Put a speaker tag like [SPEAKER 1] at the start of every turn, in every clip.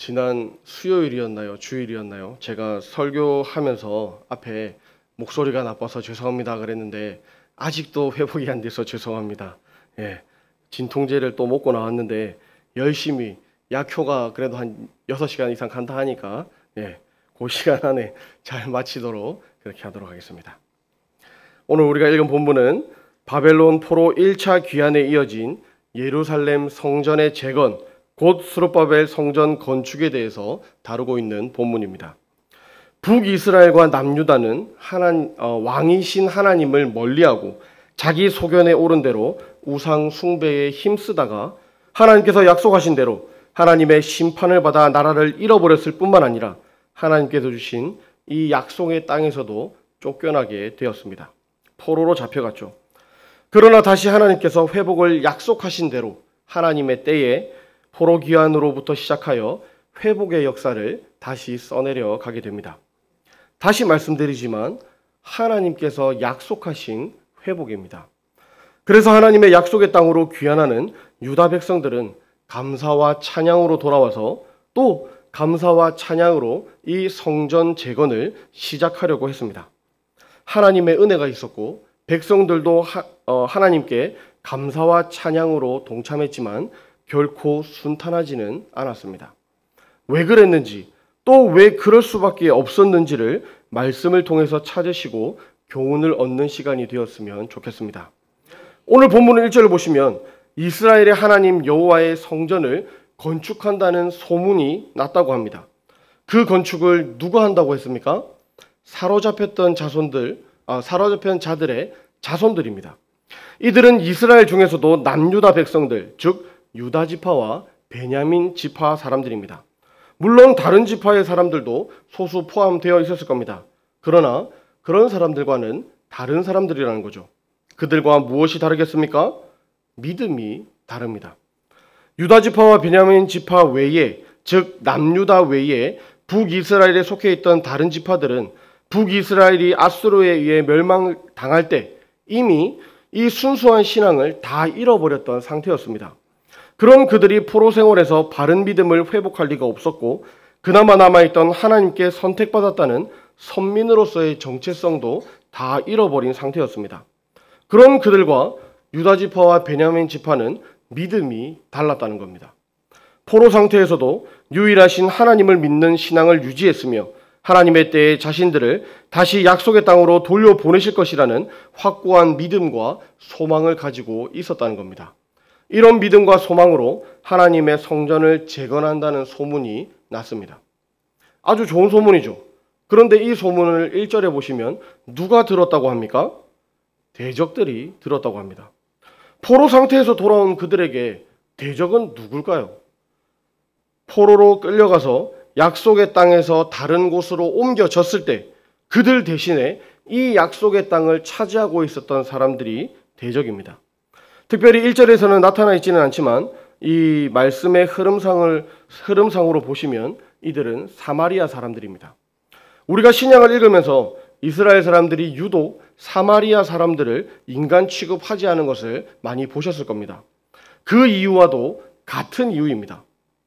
[SPEAKER 1] 지난 수요일이었나요? 주일이었나요? 제가 설교하면서 앞에 목소리가 나빠서 죄송합니다 그랬는데 아직도 회복이 안 돼서 죄송합니다. 예, 진통제를 또 먹고 나왔는데 열심히 약효가 그래도 한 6시간 이상 간다 하니까 그 시간 안에 잘 마치도록 그렇게 하도록 하겠습니다. 오늘 우리가 읽은 본문은 바벨론 포로 1차 귀환에 이어진 예루살렘 성전의 재건, 곧 스룹바벨 성전 건축에 대해서 다루고 있는 본문입니다. 북이스라엘과 남유다는 왕이신 하나님을 멀리하고 자기 소견에 오른 대로 우상 숭배에 힘쓰다가 하나님께서 약속하신 대로 하나님의 심판을 받아 나라를 잃어버렸을 뿐만 아니라 하나님께서 주신 이 약속의 땅에서도 쫓겨나게 되었습니다. 포로로 잡혀갔죠. 그러나 다시 하나님께서 회복을 약속하신 대로 하나님의 때에 포로 귀환으로부터 시작하여 회복의 역사를 다시 써내려 가게 됩니다. 다시 말씀드리지만 하나님께서 약속하신 회복입니다. 그래서 하나님의 약속의 땅으로 귀환하는 유다 백성들은 감사와 찬양으로 돌아와서 또 감사와 찬양으로 이 성전 재건을 시작하려고 했습니다. 하나님의 은혜가 있었고 백성들도 하나님께 감사와 찬양으로 동참했지만 결코 순탄하지는 않았습니다. 왜 그랬는지 또 왜 그럴 수밖에 없었는지를 말씀을 통해서 찾으시고 교훈을 얻는 시간이 되었으면 좋겠습니다. 오늘 본문 1절을 보시면 이스라엘의 하나님 여호와의 성전을 건축한다는 소문이 났다고 합니다. 그 건축을 누가 한다고 했습니까? 사로잡혔던 자들의 자손들입니다. 이들은 이스라엘 중에서도 남유다 백성들, 즉 유다 지파와 베냐민 지파 사람들입니다. 물론 다른 지파의 사람들도 소수 포함되어 있었을 겁니다. 그러나 그런 사람들과는 다른 사람들이라는 거죠. 그들과 무엇이 다르겠습니까? 믿음이 다릅니다. 유다 지파와 베냐민 지파 외에, 즉 남유다 외에 북이스라엘에 속해 있던 다른 지파들은 북이스라엘이 아수르에 의해 멸망당할 때 이미 이 순수한 신앙을 다 잃어버렸던 상태였습니다. 그런 그들이 포로 생활에서 바른 믿음을 회복할 리가 없었고 그나마 남아있던 하나님께 선택받았다는 선민으로서의 정체성도 다 잃어버린 상태였습니다. 그런 그들과 유다 지파와 베냐민 지파는 믿음이 달랐다는 겁니다. 포로 상태에서도 유일하신 하나님을 믿는 신앙을 유지했으며 하나님의 때에 자신들을 다시 약속의 땅으로 돌려보내실 것이라는 확고한 믿음과 소망을 가지고 있었다는 겁니다. 이런 믿음과 소망으로 하나님의 성전을 재건한다는 소문이 났습니다. 아주 좋은 소문이죠. 그런데 이 소문을 1절에 보시면 누가 들었다고 합니까? 대적들이 들었다고 합니다. 포로 상태에서 돌아온 그들에게 대적은 누굴까요? 포로로 끌려가서 약속의 땅에서 다른 곳으로 옮겨졌을 때 그들 대신에 이 약속의 땅을 차지하고 있었던 사람들이 대적입니다. 특별히 1절에서는 나타나 있지는 않지만 이 말씀의 흐름상으로 보시면 이들은 사마리아 사람들입니다. 우리가 신약을 읽으면서 이스라엘 사람들이 유독 사마리아 사람들을 인간 취급하지 않은 것을 많이 보셨을 겁니다. 그 이유와도 같은 이유입니다.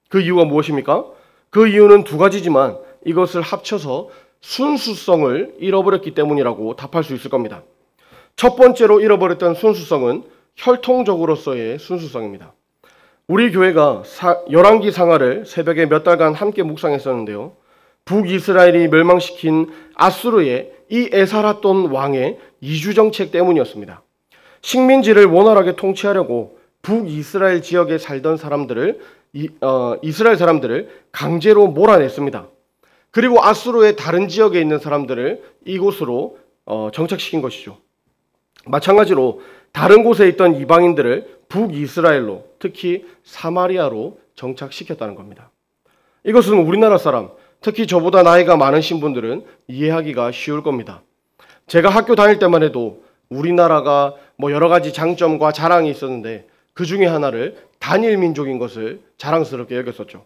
[SPEAKER 1] 그 이유가 무엇입니까? 그 이유는 두 가지지만 이것을 합쳐서 순수성을 잃어버렸기 때문이라고 답할 수 있을 겁니다. 첫 번째로 잃어버렸던 순수성은 혈통적으로서의 순수성입니다. 우리 교회가 열왕기 상하를 새벽에 몇 달간 함께 묵상했었는데요. 북이스라엘이 멸망시킨 아수르의 이 에사라돈 왕의 이주정책 때문이었습니다. 식민지를 원활하게 통치하려고 북이스라엘 지역에 살던 이스라엘 사람들을 강제로 몰아냈습니다. 그리고 아수르의 다른 지역에 있는 사람들을 이곳으로 정착시킨 것이죠. 마찬가지로 다른 곳에 있던 이방인들을 북이스라엘로, 특히 사마리아로 정착시켰다는 겁니다. 이것은 우리나라 사람, 특히 저보다 나이가 많으신 분들은 이해하기가 쉬울 겁니다. 제가 학교 다닐 때만 해도 우리나라가 여러 가지 장점과 자랑이 있었는데 그 중에 하나를 단일 민족인 것을 자랑스럽게 여겼었죠.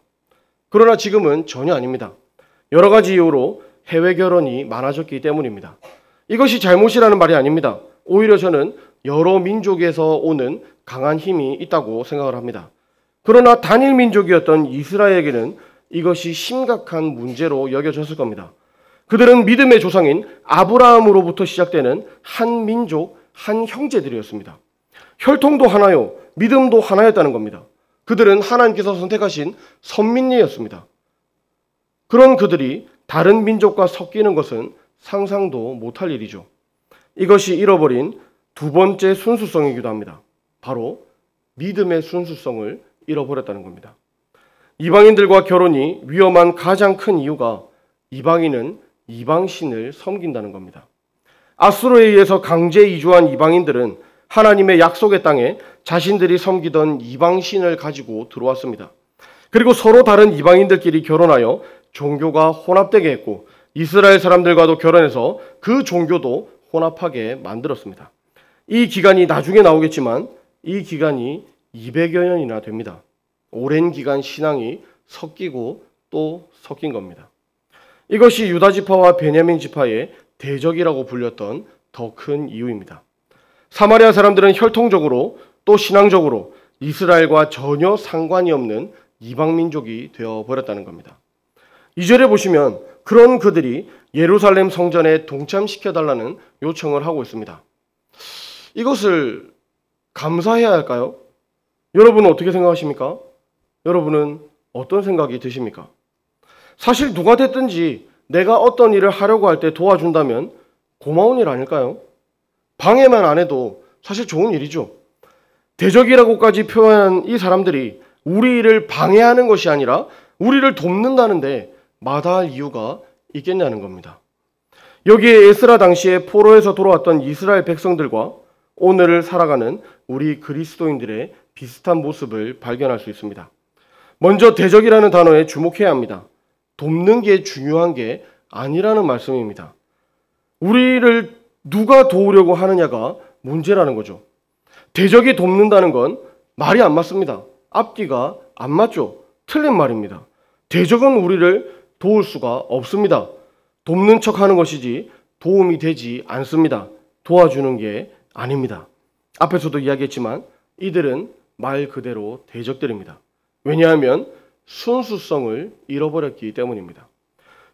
[SPEAKER 1] 그러나 지금은 전혀 아닙니다. 여러 가지 이유로 해외 결혼이 많아졌기 때문입니다. 이것이 잘못이라는 말이 아닙니다. 오히려 저는 여러 민족에서 오는 강한 힘이 있다고 생각을 합니다. 그러나 단일 민족이었던 이스라엘에게는 이것이 심각한 문제로 여겨졌을 겁니다. 그들은 믿음의 조상인 아브라함으로부터 시작되는 한 민족, 한 형제들이었습니다. 혈통도 하나요, 믿음도 하나였다는 겁니다. 그들은 하나님께서 선택하신 선민이었습니다. 그런 그들이 다른 민족과 섞이는 것은 상상도 못할 일이죠. 이것이 잃어버린 두 번째 순수성이기도 합니다. 바로 믿음의 순수성을 잃어버렸다는 겁니다. 이방인들과 결혼이 위험한 가장 큰 이유가 이방인은 이방신을 섬긴다는 겁니다. 아수르에 의해서 강제 이주한 이방인들은 하나님의 약속의 땅에 자신들이 섬기던 이방신을 가지고 들어왔습니다. 그리고 서로 다른 이방인들끼리 결혼하여 종교가 혼합되게 했고 이스라엘 사람들과도 결혼해서 그 종교도 혼합하게 만들었습니다. 이 기간이 나중에 나오겠지만 이 기간이 200여 년이나 됩니다. 오랜 기간 신앙이 섞이고 또 섞인 겁니다. 이것이 유다 지파와 베냐민 지파의 대적이라고 불렸던 더 큰 이유입니다. 사마리아 사람들은 혈통적으로 또 신앙적으로 이스라엘과 전혀 상관이 없는 이방 민족이 되어버렸다는 겁니다. 2절에 보시면 그런 그들이 예루살렘 성전에 동참시켜달라는 요청을 하고 있습니다. 이것을 감사해야 할까요? 여러분은 어떻게 생각하십니까? 여러분은 어떤 생각이 드십니까? 사실 누가 됐든지 내가 어떤 일을 하려고 할 때 도와준다면 고마운 일 아닐까요? 방해만 안 해도 사실 좋은 일이죠. 대적이라고까지 표현한 이 사람들이 우리 일을 방해하는 것이 아니라 우리를 돕는다는데 마다할 이유가 있겠냐는 겁니다. 여기에 에스라 당시에 포로에서 돌아왔던 이스라엘 백성들과 오늘을 살아가는 우리 그리스도인들의 비슷한 모습을 발견할 수 있습니다. 먼저 대적이라는 단어에 주목해야 합니다. 돕는 게 중요한 게 아니라는 말씀입니다. 우리를 누가 도우려고 하느냐가 문제라는 거죠. 대적이 돕는다는 건 말이 안 맞습니다. 앞뒤가 안 맞죠. 틀린 말입니다. 대적은 우리를 도울 수가 없습니다. 돕는 척하는 것이지 도움이 되지 않습니다. 도와주는 게 아닙니다. 앞에서도 이야기했지만 이들은 말 그대로 대적들입니다. 왜냐하면 순수성을 잃어버렸기 때문입니다.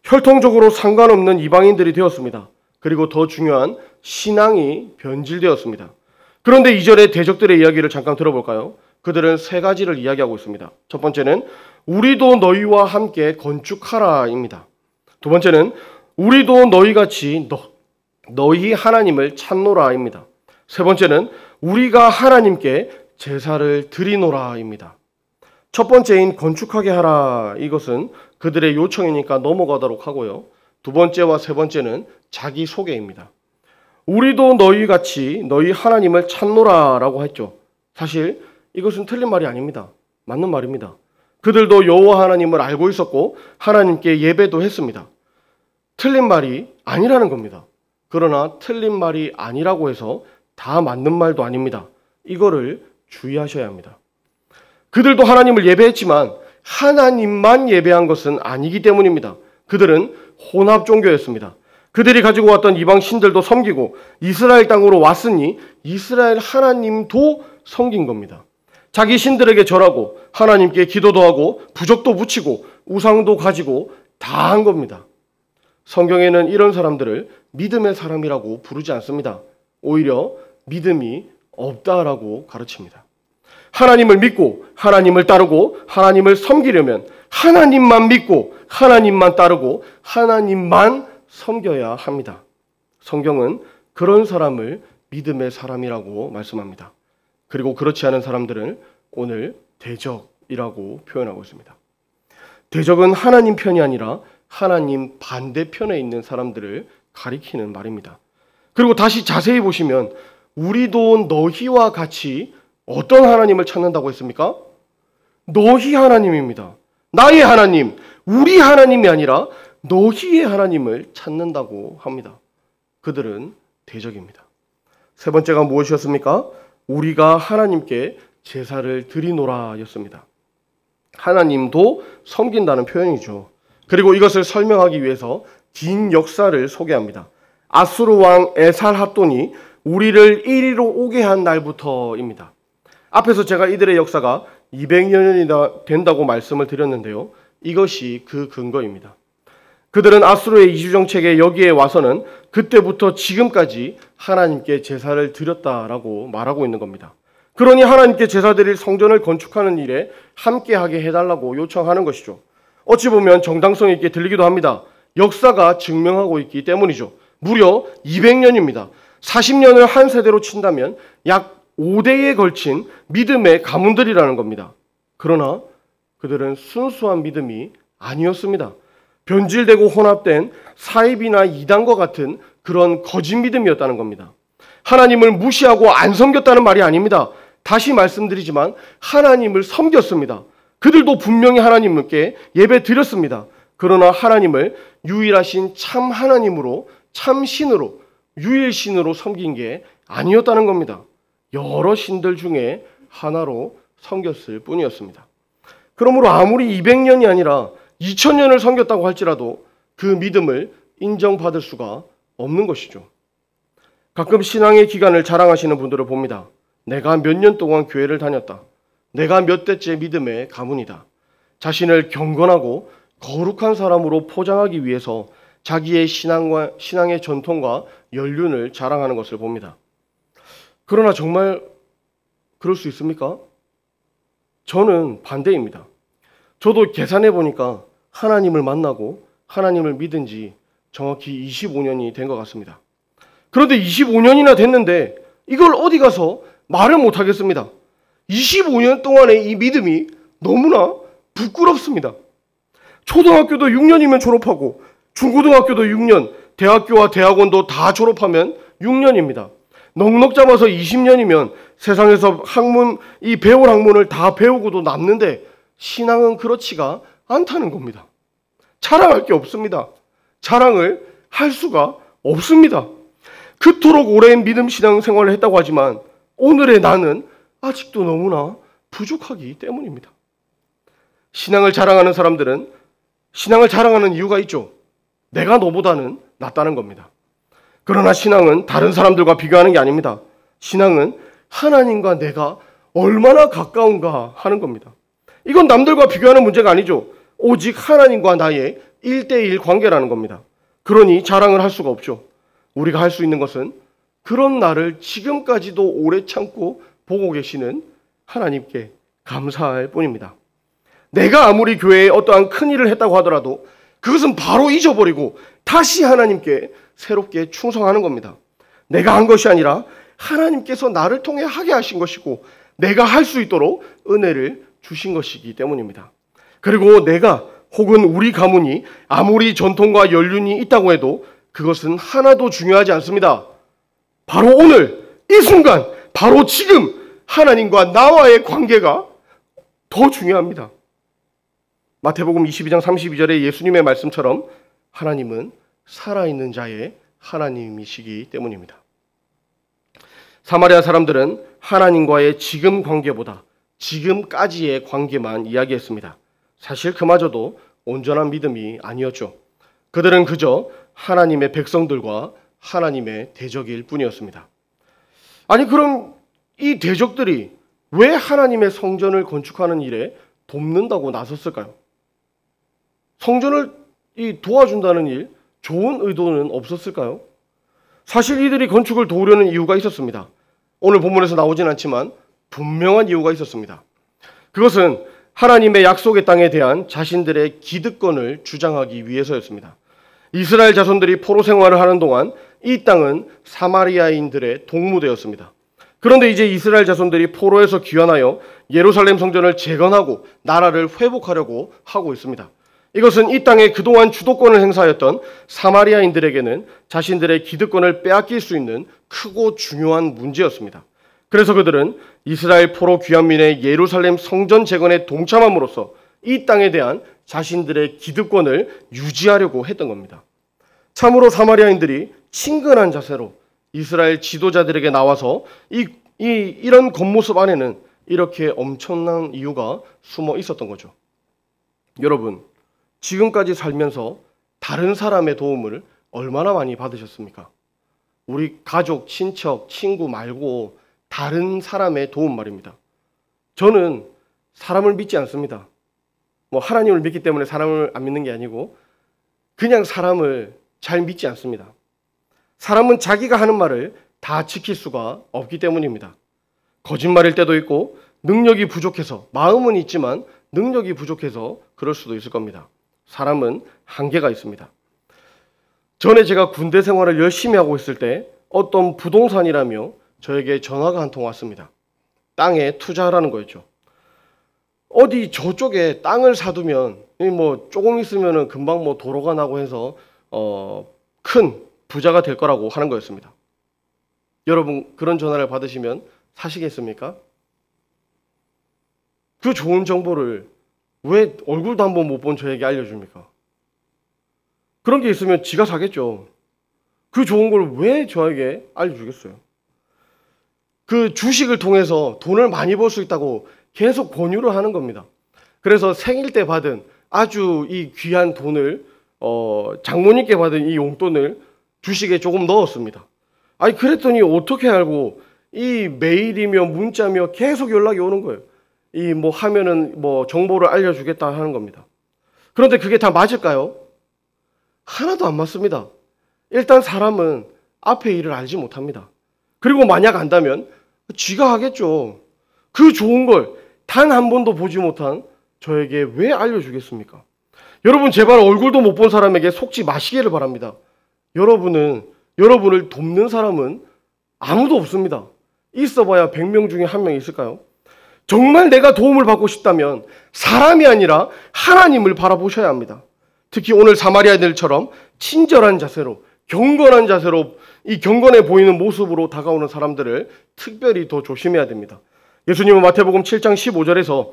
[SPEAKER 1] 혈통적으로 상관없는 이방인들이 되었습니다. 그리고 더 중요한 신앙이 변질되었습니다. 그런데 2절의 대적들의 이야기를 잠깐 들어볼까요? 그들은 세 가지를 이야기하고 있습니다. 첫 번째는 우리도 너희와 함께 건축하라입니다. 두 번째는 우리도 너희같이 너희 하나님을 찾노라입니다. 세 번째는 우리가 하나님께 제사를 드리노라입니다. 첫 번째인 건축하게 하라, 이것은 그들의 요청이니까 넘어가도록 하고요. 두 번째와 세 번째는 자기 소개입니다. 우리도 너희같이 너희 하나님을 찾노라라고 했죠. 사실 이것은 틀린 말이 아닙니다. 맞는 말입니다. 그들도 여호와 하나님을 알고 있었고 하나님께 예배도 했습니다. 틀린 말이 아니라는 겁니다. 그러나 틀린 말이 아니라고 해서 다 맞는 말도 아닙니다. 이거를 주의하셔야 합니다. 그들도 하나님을 예배했지만 하나님만 예배한 것은 아니기 때문입니다. 그들은 혼합 종교였습니다. 그들이 가지고 왔던 이방 신들도 섬기고 이스라엘 땅으로 왔으니 이스라엘 하나님도 섬긴 겁니다. 자기 신들에게 절하고 하나님께 기도도 하고 부적도 붙이고 우상도 가지고 다 한 겁니다. 성경에는 이런 사람들을 믿음의 사람이라고 부르지 않습니다. 오히려 믿음이 없다라고 가르칩니다. 하나님을 믿고 하나님을 따르고 하나님을 섬기려면 하나님만 믿고 하나님만 따르고 하나님만 섬겨야 합니다. 성경은 그런 사람을 믿음의 사람이라고 말씀합니다. 그리고 그렇지 않은 사람들을 오늘 대적이라고 표현하고 있습니다. 대적은 하나님 편이 아니라 하나님 반대편에 있는 사람들을 가리키는 말입니다. 그리고 다시 자세히 보시면 우리도 너희와 같이 어떤 하나님을 찾는다고 했습니까? 너희 하나님입니다. 나의 하나님, 우리 하나님이 아니라 너희의 하나님을 찾는다고 합니다. 그들은 대적입니다. 세 번째가 무엇이었습니까? 우리가 하나님께 제사를 드리노라 였습니다. 하나님도 섬긴다는 표현이죠. 그리고 이것을 설명하기 위해서 긴 역사를 소개합니다. 아수르 왕 에살핫돈이 우리를 이리로 오게 한 날부터입니다. 앞에서 제가 이들의 역사가 200여 년이나 된다고 말씀을 드렸는데요. 이것이 그 근거입니다. 그들은 아수르의 이주정책에 여기에 와서는 그때부터 지금까지 하나님께 제사를 드렸다라고 말하고 있는 겁니다. 그러니 하나님께 제사 드릴 성전을 건축하는 일에 함께하게 해달라고 요청하는 것이죠. 어찌 보면 정당성 있게 들리기도 합니다. 역사가 증명하고 있기 때문이죠. 무려 200년입니다. 40년을 한 세대로 친다면 약 5대에 걸친 믿음의 가문들이라는 겁니다. 그러나 그들은 순수한 믿음이 아니었습니다. 변질되고 혼합된 사입이나 이단과 같은 그런 거짓 믿음이었다는 겁니다. 하나님을 무시하고 안 섬겼다는 말이 아닙니다. 다시 말씀드리지만 하나님을 섬겼습니다. 그들도 분명히 하나님께 예배 드렸습니다. 그러나 하나님을 유일하신 참 하나님으로, 참 신으로, 유일신으로 섬긴 게 아니었다는 겁니다. 여러 신들 중에 하나로 섬겼을 뿐이었습니다. 그러므로 아무리 200년이 아니라 2000년을 섬겼다고 할지라도 그 믿음을 인정받을 수가 없는 것이죠. 가끔 신앙의 기간을 자랑하시는 분들을 봅니다. 내가 몇 년 동안 교회를 다녔다. 내가 몇 대째 믿음의 가문이다. 자신을 경건하고 거룩한 사람으로 포장하기 위해서 자기의 신앙의 전통과 연륜을 자랑하는 것을 봅니다. 그러나 정말 그럴 수 있습니까? 저는 반대입니다. 저도 계산해 보니까 하나님을 만나고 하나님을 믿은 지 정확히 25년이 된 것 같습니다. 그런데 25년이나 됐는데 이걸 어디 가서 말을 못 하겠습니다. 25년 동안의 이 믿음이 너무나 부끄럽습니다. 초등학교도 6년이면 졸업하고 중고등학교도 6년, 대학교와 대학원도 다 졸업하면 6년입니다. 넉넉 잡아서 20년이면 세상에서 배울 학문을 다 배우고도 남는데 신앙은 그렇지가 않다는 겁니다. 자랑할 게 없습니다. 자랑을 할 수가 없습니다. 그토록 오랜 믿음 신앙 생활을 했다고 하지만 오늘의 나는 아직도 너무나 부족하기 때문입니다. 신앙을 자랑하는 사람들은 신앙을 자랑하는 이유가 있죠. 내가 너보다는 낫다는 겁니다. 그러나 신앙은 다른 사람들과 비교하는 게 아닙니다. 신앙은 하나님과 내가 얼마나 가까운가 하는 겁니다. 이건 남들과 비교하는 문제가 아니죠. 오직 하나님과 나의 1대1 관계라는 겁니다. 그러니 자랑을 할 수가 없죠. 우리가 할 수 있는 것은 그런 나를 지금까지도 오래 참고 보고 계시는 하나님께 감사할 뿐입니다. 내가 아무리 교회에 어떠한 큰 일을 했다고 하더라도 그것은 바로 잊어버리고 다시 하나님께 새롭게 충성하는 겁니다. 내가 한 것이 아니라 하나님께서 나를 통해 하게 하신 것이고 내가 할 수 있도록 은혜를 주신 것이기 때문입니다. 그리고 내가 혹은 우리 가문이 아무리 전통과 연륜이 있다고 해도 그것은 하나도 중요하지 않습니다. 바로 오늘 이 순간 바로 지금 하나님과 나와의 관계가 더 중요합니다. 마태복음 22장 32절의 예수님의 말씀처럼 하나님은 살아있는 자의 하나님이시기 때문입니다. 사마리아 사람들은 하나님과의 지금 관계보다 지금까지의 관계만 이야기했습니다. 사실 그마저도 온전한 믿음이 아니었죠. 그들은 그저 하나님의 백성들과 하나님의 대적일 뿐이었습니다. 아니 그럼 이 대적들이 왜 하나님의 성전을 건축하는 일에 돕는다고 나섰을까요? 성전을 도와준다는 일, 좋은 의도는 없었을까요? 사실 이들이 건축을 도우려는 이유가 있었습니다. 오늘 본문에서 나오진 않지만 분명한 이유가 있었습니다. 그것은 하나님의 약속의 땅에 대한 자신들의 기득권을 주장하기 위해서였습니다. 이스라엘 자손들이 포로 생활을 하는 동안 이 땅은 사마리아인들의 동무되었습니다. 그런데 이제 이스라엘 자손들이 포로에서 귀환하여 예루살렘 성전을 재건하고 나라를 회복하려고 하고 있습니다. 이것은 이 땅에 그동안 주도권을 행사하였던 사마리아인들에게는 자신들의 기득권을 빼앗길 수 있는 크고 중요한 문제였습니다. 그래서 그들은 이스라엘 포로 귀환민의 예루살렘 성전 재건에 동참함으로써 이 땅에 대한 자신들의 기득권을 유지하려고 했던 겁니다. 참으로 사마리아인들이 친근한 자세로 이스라엘 지도자들에게 나와서 이런 겉모습 안에는 이렇게 엄청난 이유가 숨어 있었던 거죠. 여러분, 지금까지 살면서 다른 사람의 도움을 얼마나 많이 받으셨습니까? 우리 가족, 친척, 친구 말고 다른 사람의 도움 말입니다. 저는 사람을 믿지 않습니다. 뭐 하나님을 믿기 때문에 사람을 안 믿는 게 아니고 그냥 사람을 잘 믿지 않습니다. 사람은 자기가 하는 말을 다 지킬 수가 없기 때문입니다. 거짓말일 때도 있고 능력이 부족해서, 마음은 있지만 능력이 부족해서 그럴 수도 있을 겁니다. 사람은 한계가 있습니다. 전에 제가 군대 생활을 열심히 하고 있을 때 어떤 부동산이라며 저에게 전화가 한 통 왔습니다. 땅에 투자하라는 거였죠. 어디 저쪽에 땅을 사두면 뭐 조금 있으면은 금방 뭐 도로가 나고 해서 큰 부자가 될 거라고 하는 거였습니다. 여러분 그런 전화를 받으시면 사시겠습니까? 그 좋은 정보를 왜 얼굴도 한번 못 본 저에게 알려줍니까? 그런 게 있으면 지가 사겠죠. 그 좋은 걸 왜 저에게 알려주겠어요? 그 주식을 통해서 돈을 많이 벌 수 있다고 계속 권유를 하는 겁니다. 그래서 생일 때 받은 아주 이 귀한 돈을 장모님께 받은 이 용돈을 주식에 조금 넣었습니다. 아니 그랬더니 어떻게 알고 이 메일이며 문자며 계속 연락이 오는 거예요. 이 뭐 하면은 뭐 정보를 알려주겠다 하는 겁니다. 그런데 그게 다 맞을까요? 하나도 안 맞습니다. 일단 사람은 앞에 일을 알지 못합니다. 그리고 만약 안다면 쥐가 하겠죠. 그 좋은 걸 단 한 번도 보지 못한 저에게 왜 알려주겠습니까? 여러분 제발 얼굴도 못 본 사람에게 속지 마시기를 바랍니다. 여러분을 돕는 사람은 아무도 없습니다. 있어봐야 100명 중에 1명 있을까요? 정말 내가 도움을 받고 싶다면 사람이 아니라 하나님을 바라보셔야 합니다. 특히 오늘 사마리아인들처럼 친절한 자세로, 경건한 자세로, 이 경건해 보이는 모습으로 다가오는 사람들을 특별히 더 조심해야 됩니다. 예수님은 마태복음 7장 15절에서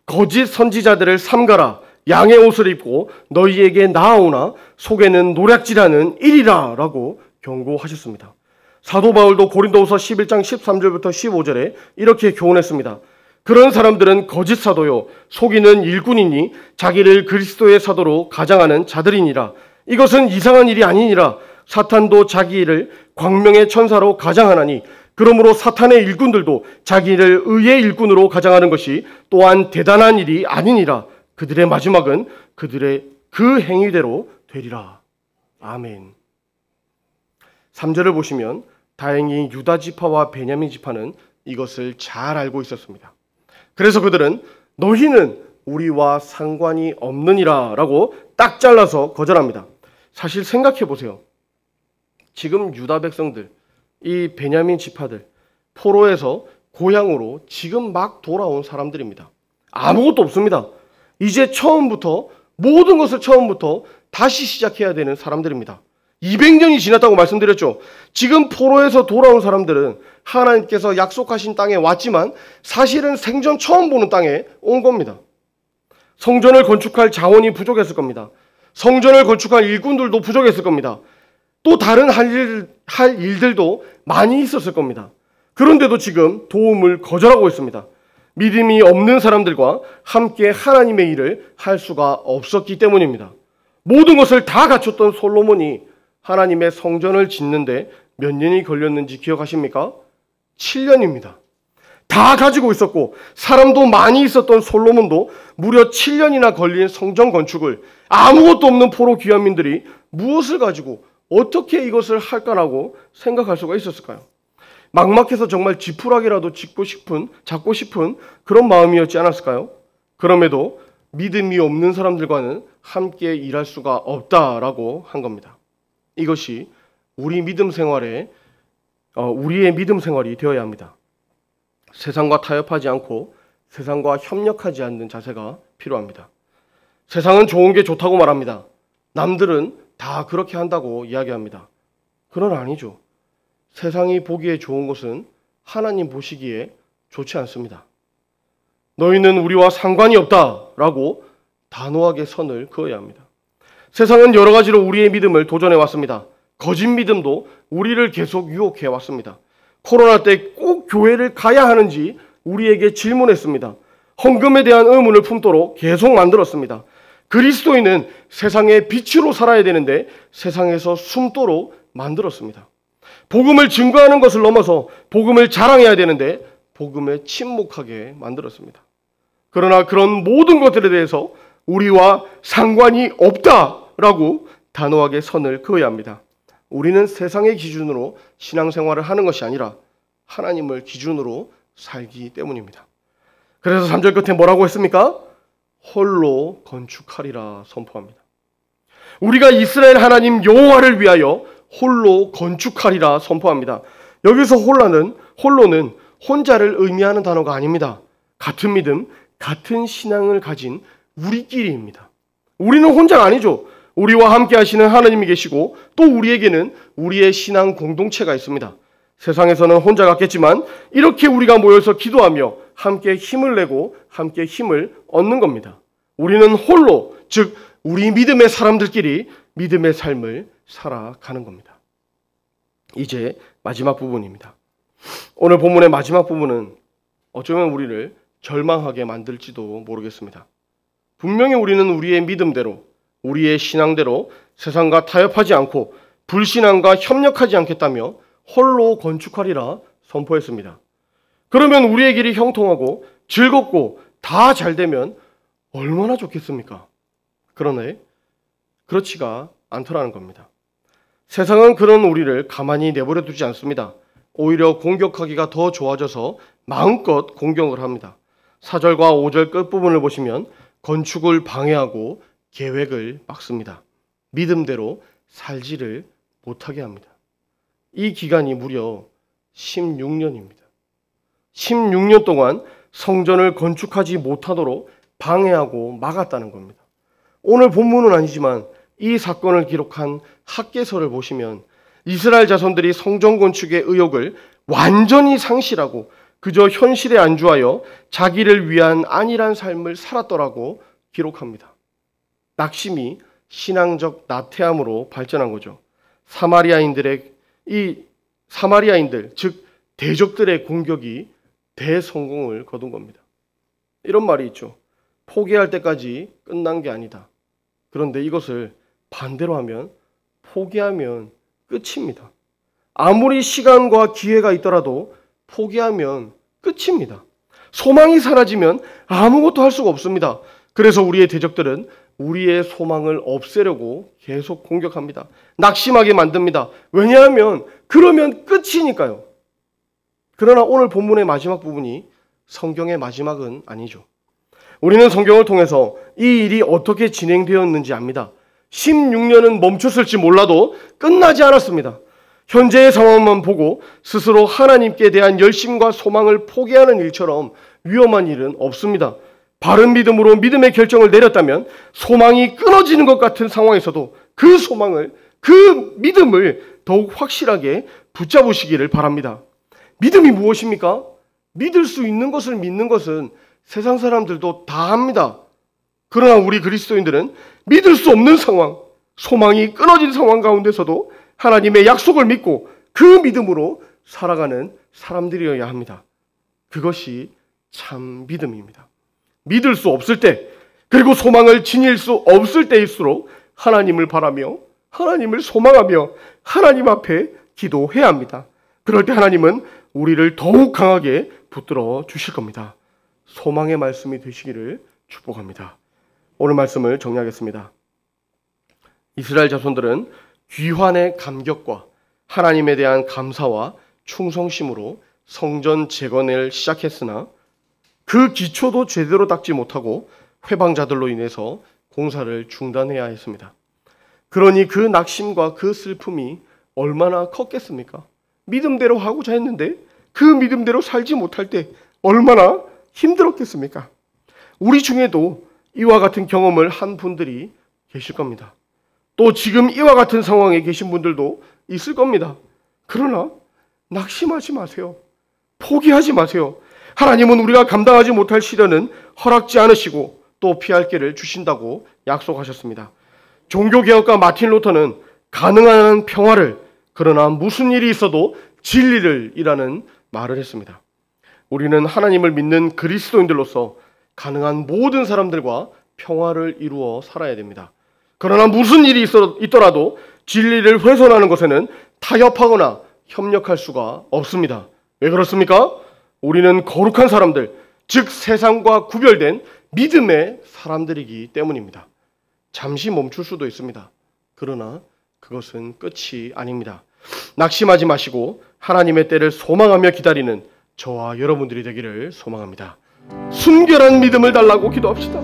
[SPEAKER 1] 거짓 선지자들을 삼가라, 양의 옷을 입고 너희에게 나아오나 속에는 노략질하는 일이라 라고 경고하셨습니다. 사도 바울도 고린도후서 11장 13절부터 15절에 이렇게 교훈했습니다. 그런 사람들은 거짓 사도요 속이는 일꾼이니 자기를 그리스도의 사도로 가장하는 자들이니라. 이것은 이상한 일이 아니니라. 사탄도 자기 일을 광명의 천사로 가장하나니 그러므로 사탄의 일꾼들도 자기를 의의 일꾼으로 가장하는 것이 또한 대단한 일이 아니니라. 그들의 마지막은 그들의 그 행위대로 되리라. 아멘. 3절을 보시면 다행히 유다 지파와 베냐민 지파는 이것을 잘 알고 있었습니다. 그래서 그들은 너희는 우리와 상관이 없느니라 라고 딱 잘라서 거절합니다. 사실 생각해 보세요. 지금 유다 백성들, 이 베냐민 지파들, 포로에서 고향으로 지금 막 돌아온 사람들입니다. 아무것도 없습니다. 이제 처음부터 모든 것을 처음부터 다시 시작해야 되는 사람들입니다. 200년이 지났다고 말씀드렸죠. 지금 포로에서 돌아온 사람들은 하나님께서 약속하신 땅에 왔지만 사실은 생전 처음 보는 땅에 온 겁니다. 성전을 건축할 자원이 부족했을 겁니다. 성전을 건축할 일꾼들도 부족했을 겁니다. 또 다른 할 일들도 많이 있었을 겁니다. 그런데도 지금 도움을 거절하고 있습니다. 믿음이 없는 사람들과 함께 하나님의 일을 할 수가 없었기 때문입니다. 모든 것을 다 갖췄던 솔로몬이 하나님의 성전을 짓는데 몇 년이 걸렸는지 기억하십니까? 7년입니다. 다 가지고 있었고 사람도 많이 있었던 솔로몬도 무려 7년이나 걸린 성전 건축을 아무것도 없는 포로 귀환민들이 무엇을 가지고 어떻게 이것을 할까라고 생각할 수가 있었을까요? 막막해서 정말 지푸라기라도 잡고 싶은 그런 마음이었지 않았을까요? 그럼에도 믿음이 없는 사람들과는 함께 일할 수가 없다라고 한 겁니다. 이것이 우리의 믿음 생활이 되어야 합니다. 세상과 타협하지 않고 세상과 협력하지 않는 자세가 필요합니다. 세상은 좋은 게 좋다고 말합니다. 남들은 다 그렇게 한다고 이야기합니다. 그건 아니죠. 세상이 보기에 좋은 것은 하나님 보시기에 좋지 않습니다. 너희는 우리와 상관이 없다라고 단호하게 선을 그어야 합니다. 세상은 여러 가지로 우리의 믿음을 도전해 왔습니다. 거짓 믿음도 우리를 계속 유혹해 왔습니다. 코로나 때 꼭 교회를 가야 하는지 우리에게 질문했습니다. 헌금에 대한 의문을 품도록 계속 만들었습니다. 그리스도인은 세상의 빛으로 살아야 되는데 세상에서 숨도록 만들었습니다. 복음을 증거하는 것을 넘어서 복음을 자랑해야 되는데 복음에 침묵하게 만들었습니다. 그러나 그런 모든 것들에 대해서 우리와 상관이 없다라고 단호하게 선을 그어야 합니다. 우리는 세상의 기준으로 신앙생활을 하는 것이 아니라 하나님을 기준으로 살기 때문입니다. 그래서 3절 끝에 뭐라고 했습니까? 홀로 건축하리라 선포합니다. 우리가 이스라엘 하나님 여호와를 위하여 홀로 건축하리라 선포합니다. 여기서 홀로는 혼자를 의미하는 단어가 아닙니다. 같은 믿음, 같은 신앙을 가진 우리끼리입니다. 우리는 혼자가 아니죠. 우리와 함께 하시는 하나님이 계시고 또 우리에게는 우리의 신앙 공동체가 있습니다. 세상에서는 혼자 같겠지만 이렇게 우리가 모여서 기도하며 함께 힘을 내고 함께 힘을 얻는 겁니다. 우리는 홀로, 즉 우리 믿음의 사람들끼리 믿음의 삶을 살아가는 겁니다. 이제 마지막 부분입니다. 오늘 본문의 마지막 부분은 어쩌면 우리를 절망하게 만들지도 모르겠습니다. 분명히 우리는 우리의 믿음대로, 우리의 신앙대로 세상과 타협하지 않고 불신앙과 협력하지 않겠다며 홀로 건축하리라 선포했습니다. 그러면 우리의 길이 형통하고 즐겁고 다 잘되면 얼마나 좋겠습니까? 그러네, 그렇지가 않더라는 겁니다. 세상은 그런 우리를 가만히 내버려 두지 않습니다. 오히려 공격하기가 더 좋아져서 마음껏 공격을 합니다. 4절과 5절 끝부분을 보시면 건축을 방해하고 계획을 막습니다. 믿음대로 살지를 못하게 합니다. 이 기간이 무려 16년입니다. 16년 동안 성전을 건축하지 못하도록 방해하고 막았다는 겁니다. 오늘 본문은 아니지만 이 사건을 기록한 학개서를 보시면 이스라엘 자손들이 성전 건축의 의욕을 완전히 상실하고 그저 현실에 안주하여 자기를 위한 안일한 삶을 살았더라고 기록합니다. 낙심이 신앙적 나태함으로 발전한 거죠. 사마리아인들, 즉 대적들의 공격이 대성공을 거둔 겁니다. 이런 말이 있죠. 포기할 때까지 끝난 게 아니다. 그런데 이것을 반대로 하면 포기하면 끝입니다. 아무리 시간과 기회가 있더라도 포기하면 끝입니다. 소망이 사라지면 아무것도 할 수가 없습니다. 그래서 우리의 대적들은 우리의 소망을 없애려고 계속 공격합니다. 낙심하게 만듭니다. 왜냐하면 그러면 끝이니까요. 그러나 오늘 본문의 마지막 부분이 성경의 마지막은 아니죠. 우리는 성경을 통해서 이 일이 어떻게 진행되었는지 압니다. 16년은 멈췄을지 몰라도 끝나지 않았습니다. 현재의 상황만 보고 스스로 하나님께 대한 열심과 소망을 포기하는 일처럼 위험한 일은 없습니다. 바른 믿음으로 믿음의 결정을 내렸다면 소망이 끊어지는 것 같은 상황에서도 그 소망을, 그 믿음을 더욱 확실하게 붙잡으시기를 바랍니다. 믿음이 무엇입니까? 믿을 수 있는 것을 믿는 것은 세상 사람들도 다 합니다. 그러나 우리 그리스도인들은 믿을 수 없는 상황, 소망이 끊어진 상황 가운데서도 하나님의 약속을 믿고 그 믿음으로 살아가는 사람들이어야 합니다. 그것이 참 믿음입니다. 믿을 수 없을 때, 그리고 소망을 지닐 수 없을 때일수록 하나님을 바라며 하나님을 소망하며 하나님 앞에 기도해야 합니다. 그럴 때 하나님은 우리를 더욱 강하게 붙들어 주실 겁니다. 소망의 말씀이 되시기를 축복합니다. 오늘 말씀을 정리하겠습니다. 이스라엘 자손들은 귀환의 감격과 하나님에 대한 감사와 충성심으로 성전 재건을 시작했으나 그 기초도 제대로 닦지 못하고 회방자들로 인해서 공사를 중단해야 했습니다. 그러니 그 낙심과 그 슬픔이 얼마나 컸겠습니까? 믿음대로 하고자 했는데 그 믿음대로 살지 못할 때 얼마나 힘들었겠습니까? 우리 중에도 이와 같은 경험을 한 분들이 계실 겁니다. 또 지금 이와 같은 상황에 계신 분들도 있을 겁니다. 그러나 낙심하지 마세요. 포기하지 마세요. 하나님은 우리가 감당하지 못할 시련은 허락지 않으시고 또 피할 길을 주신다고 약속하셨습니다. 종교개혁가 마틴 루터는 가능한 평화를, 그러나 무슨 일이 있어도 진리를 이라는 말을 했습니다. 우리는 하나님을 믿는 그리스도인들로서 가능한 모든 사람들과 평화를 이루어 살아야 됩니다. 그러나 무슨 일이 있더라도 진리를 훼손하는 것에는 타협하거나 협력할 수가 없습니다. 왜 그렇습니까? 우리는 거룩한 사람들, 즉 세상과 구별된 믿음의 사람들이기 때문입니다. 잠시 멈출 수도 있습니다. 그러나 그것은 끝이 아닙니다. 낙심하지 마시고 하나님의 때를 소망하며 기다리는 저와 여러분들이 되기를 소망합니다. 순결한 믿음을 달라고 기도합시다.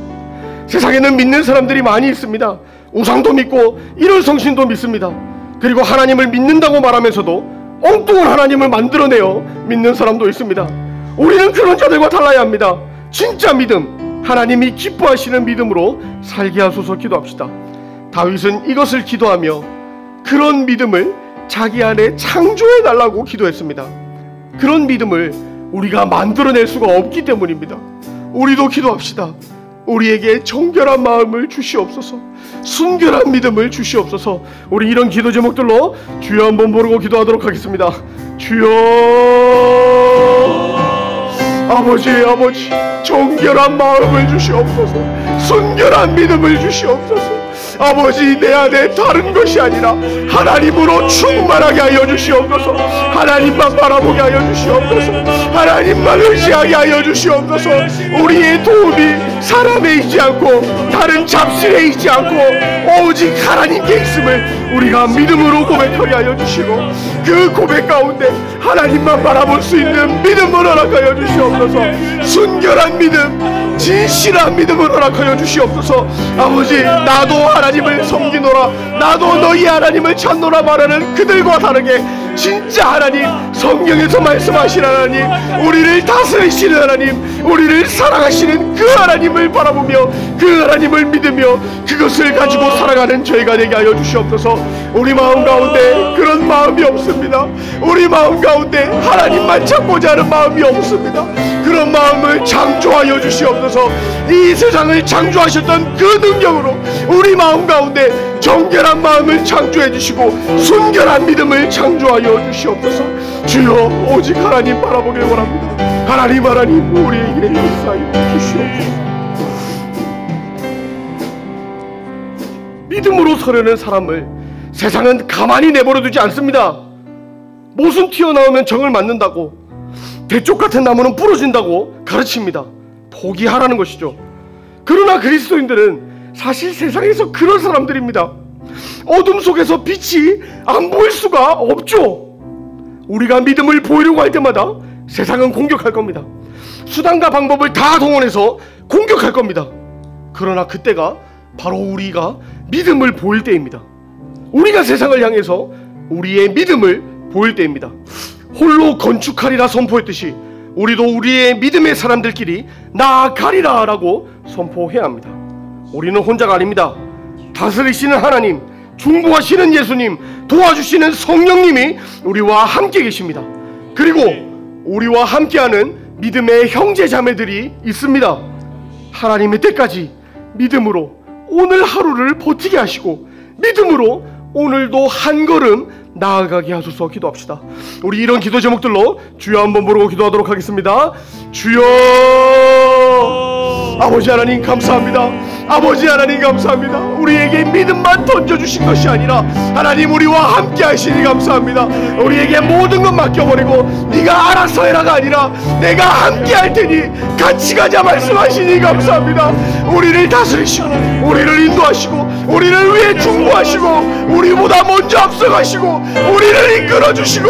[SPEAKER 1] 세상에는 믿는 사람들이 많이 있습니다. 우상도 믿고 일월성신도 믿습니다. 그리고 하나님을 믿는다고 말하면서도 엉뚱한 하나님을 만들어내어 믿는 사람도 있습니다. 우리는 그런 자들과 달라야 합니다. 진짜 믿음, 하나님이 기뻐하시는 믿음으로 살게 하소서 기도합시다. 다윗은 이것을 기도하며 그런 믿음을 자기 안에 창조해 달라고 기도했습니다. 그런 믿음을 우리가 만들어낼 수가 없기 때문입니다. 우리도 기도합시다. 우리에게 정결한 마음을 주시옵소서, 순결한 믿음을 주시옵소서. 우리 이런 기도 제목들로 주여 한번 부르고 기도하도록 하겠습니다. 주여, 아버지, 정결한 마음을 주시옵소서, 순결한 믿음을 주시옵소서. 아버지, 내 안에 다른 것이 아니라 하나님으로 충만하게 하여 주시옵소서. 하나님만 바라보게 하여 주시옵소서. 하나님만 의지하게 하여 주시옵소서. 우리의 도움이 사람에 있지 않고 다른 잡신에 있지 않고 오직 하나님께 있음을 우리가 믿음으로 고백하게 하여 주시고, 그 고백 가운데 하나님만 바라볼 수 있는 믿음을 허락하여 주시옵소서. 순결한 믿음, 진실한 믿음을 허락하여 주시옵소서. 아버지, 나도 하나님을 섬기노라, 나도 너희 하나님을 찾노라 말하는 그들과 다르게 진짜 하나님, 성경에서 말씀하신 하나님, 우리를 다스리시는 하나님, 우리를 사랑하시는 그 하나님을 바라보며 그 하나님을 믿으며 그것을 가지고 살아가는 저희가 되게 하여 주시옵소서. 우리 마음 가운데 그런 마음이 없습니다. 우리 마음 가운데 하나님만 찾고자 하는 마음이 없습니다. 그런 마음을 창조하여 주시옵소서. 이 세상을 창조하셨던 그 능력으로 우리 마음 가운데 정결한 마음을 창조해 주시고 순결한 믿음을 창조하여 주시옵소서. 주여, 오직 하나님 바라보길 원합니다. 하나님 우리에게 역사하여 주시옵소서. 믿음으로 서려는 사람을 세상은 가만히 내버려 두지 않습니다. 모순 튀어나오면 정을 맞는다고, 대쪽 같은 나무는 부러진다고 가르칩니다. 포기하라는 것이죠. 그러나 그리스도인들은 사실 세상에서 그런 사람들입니다. 어둠 속에서 빛이 안 보일 수가 없죠. 우리가 믿음을 보이려고 할 때마다 세상은 공격할 겁니다. 수단과 방법을 다 동원해서 공격할 겁니다. 그러나 그때가 바로 우리가 믿음을 보일 때입니다. 우리가 세상을 향해서 우리의 믿음을 보일 때입니다. 홀로 건축하리라 선포했듯이 우리도 우리의 믿음의 사람들끼리 나아가리라 라고 선포해야 합니다. 우리는 혼자가 아닙니다. 다스리시는 하나님, 중보하시는 예수님, 도와주시는 성령님이 우리와 함께 계십니다. 그리고 우리와 함께하는 믿음의 형제 자매들이 있습니다. 하나님의 때까지 믿음으로 오늘 하루를 버티게 하시고 믿음으로 오늘도 한 걸음 나아가게 하소서 기도합시다. 우리 이런 기도 제목들로 주여 한번 부르고 기도하도록 하겠습니다. 주여, 아버지 하나님 감사합니다. 아버지 하나님 감사합니다. 우리에게 믿음만 던져주신 것이 아니라 하나님 우리와 함께 하시니 감사합니다. 우리에게 모든 것 맡겨버리고 네가 알아서 해라가 아니라 내가 함께 할 테니 같이 가자 말씀하시니 감사합니다. 우리를 다스리시고 우리를 인도하시고 우리를 위해 중보하시고 우리보다 먼저 앞서가시고 우리를 이끌어주시고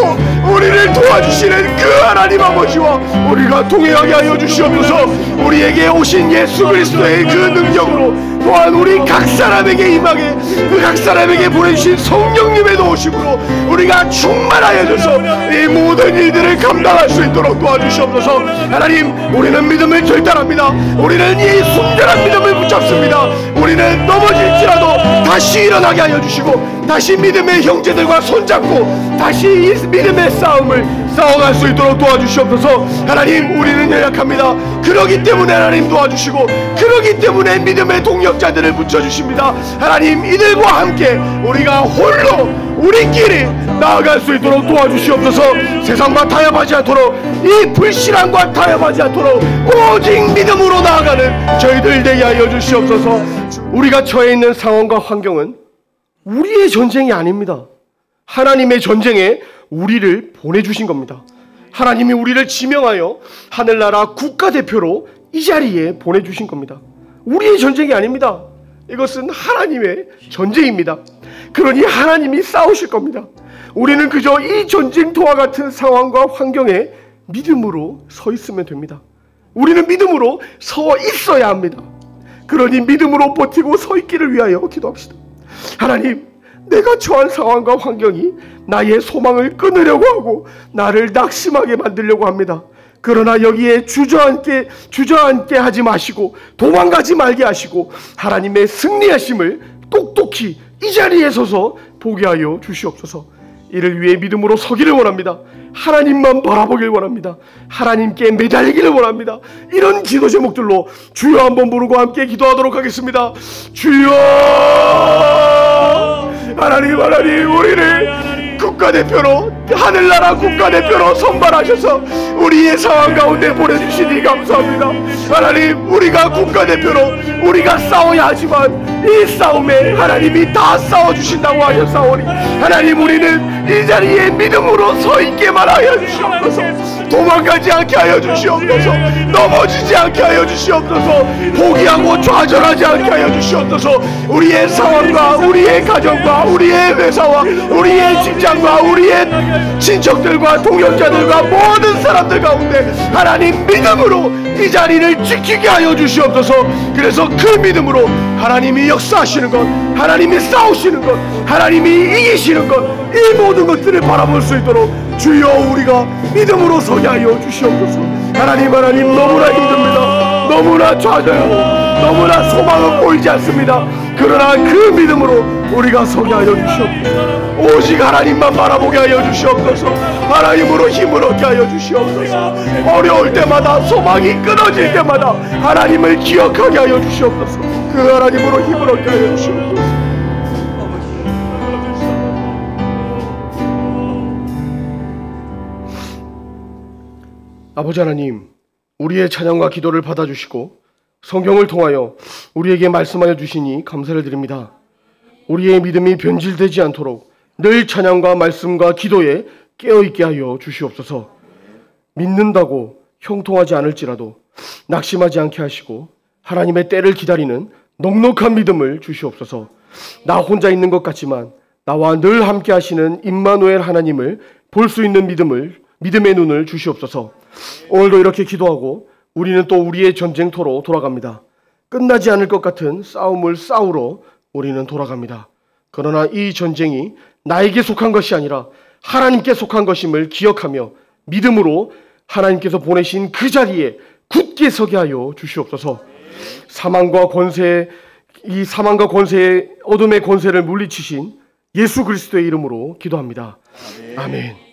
[SPEAKER 1] 우리를 도와주시는 그 하나님 아버지와 우리가 동행하게 하여 주시옵소서. 우리에게 오신 예수 그리스도의 그 능력으로 또한 우리 각 사람에게 임하게 그 각 사람에게 보내주신 성령님의 도우심으로 우리가 충만하여져서 이 모든 일들을 감당할 수 있도록 도와주시옵소서. 하나님, 우리는 믿음을 결단합니다. 우리는 이 순결한 믿음을 붙잡습니다. 우리는 넘어질지라도 다시 일어나게 하여 주시고 다시 믿음의 형제들과 손잡고 다시 이 믿음의 싸움을 싸워갈 수 있도록 도와주시옵소서. 하나님, 우리는 연약합니다. 그러기 때문에 하나님 도와주시고 그러기 때문에 믿음의 동력자들을 붙여주십니다. 하나님, 이들과 함께 우리가 홀로 우리끼리 나아갈 수 있도록 도와주시옵소서. 세상과 타협하지 않도록 이 불신앙과 타협하지 않도록 오직 믿음으로 나아가는 저희들 되게 하여 주시옵소서. 우리가 처해 있는 상황과 환경은 우리의 전쟁이 아닙니다. 하나님의 전쟁에 우리를 보내주신 겁니다. 하나님이 우리를 지명하여 하늘나라 국가대표로 이 자리에 보내주신 겁니다. 우리의 전쟁이 아닙니다. 이것은 하나님의 전쟁입니다. 그러니 하나님이 싸우실 겁니다. 우리는 그저 이 전쟁터와 같은 상황과 환경에 믿음으로 서 있으면 됩니다. 우리는 믿음으로 서 있어야 합니다. 그러니 믿음으로 버티고 서 있기를 위하여 기도합시다. 하나님, 내가 처한 상황과 환경이 나의 소망을 끊으려고 하고 나를 낙심하게 만들려고 합니다. 그러나 여기에 주저앉게 하지 마시고 도망가지 말게 하시고 하나님의 승리하심을 똑똑히 이 자리에 서서 보게 하여 주시옵소서. 이를 위해 믿음으로 서기를 원합니다. 하나님만 바라보길 원합니다. 하나님께 매달리기를 원합니다. 이런 기도 제목들로 주여 한번 부르고 함께 기도하도록 하겠습니다. 주여! 하나님, 우리를 국가대표로, 하늘나라 국가대표로 선발하셔서 우리의 상황 가운데 보내주시니 감사합니다. 하나님, 우리가 국가대표로 우리가 싸워야 하지만 이 싸움에 하나님이 다 싸워주신다고 하셨사오니 하나님, 우리는 이 자리에 믿음으로 서 있게만 하여 주시옵소서. 도망가지 않게 하여 주시옵소서. 넘어지지 않게 하여 주시옵소서. 포기하고 좌절하지 않게 하여 주시옵소서. 우리의 상황과 우리의 가정과 우리의 회사와 우리의 직장과 우리의 친척들과 동역자들과 모든 사람들 가운데 하나님 믿음으로 이 자리를 지키게 하여 주시옵소서. 그래서 그 믿음으로 하나님이 역사하시는 것, 하나님이 싸우시는 것, 하나님이 이기시는 것, 이 모든 것들을 바라볼 수 있도록 주여 우리가 믿음으로 서게 하여 주시옵소서. 하나님, 너무나 힘듭니다. 너무나 좌절하고 너무나 소망은 보이지 않습니다. 그러나 그 믿음으로 우리가 서게 하여 주시옵소서. 오직 하나님만 바라보게 하여 주시옵소서. 하나님으로 힘을 얻게 하여 주시옵소서. 어려울 때마다, 소망이 끊어질 때마다 하나님을 기억하게 하여 주시옵소서. 그 하나님으로 힘을 얻게 하여 주시옵소서. 아버지 하나님, 우리의 찬양과 기도를 받아주시고 성경을 통하여 우리에게 말씀하여 주시니 감사를 드립니다. 우리의 믿음이 변질되지 않도록 늘 찬양과 말씀과 기도에 깨어있게 하여 주시옵소서. 믿는다고 형통하지 않을지라도 낙심하지 않게 하시고 하나님의 때를 기다리는 넉넉한 믿음을 주시옵소서. 나 혼자 있는 것 같지만 나와 늘 함께 하시는 임마누엘 하나님을 볼 수 있는 믿음의 눈을 주시옵소서. 오늘도 이렇게 기도하고 우리는 또 우리의 전쟁터로 돌아갑니다. 끝나지 않을 것 같은 싸움을 싸우러 우리는 돌아갑니다. 그러나 이 전쟁이 나에게 속한 것이 아니라 하나님께 속한 것임을 기억하며 믿음으로 하나님께서 보내신 그 자리에 굳게 서게 하여 주시옵소서. 사망과 권세, 이 사망과 권세의 어둠의 권세를 물리치신 예수 그리스도의 이름으로 기도합니다. 아멘.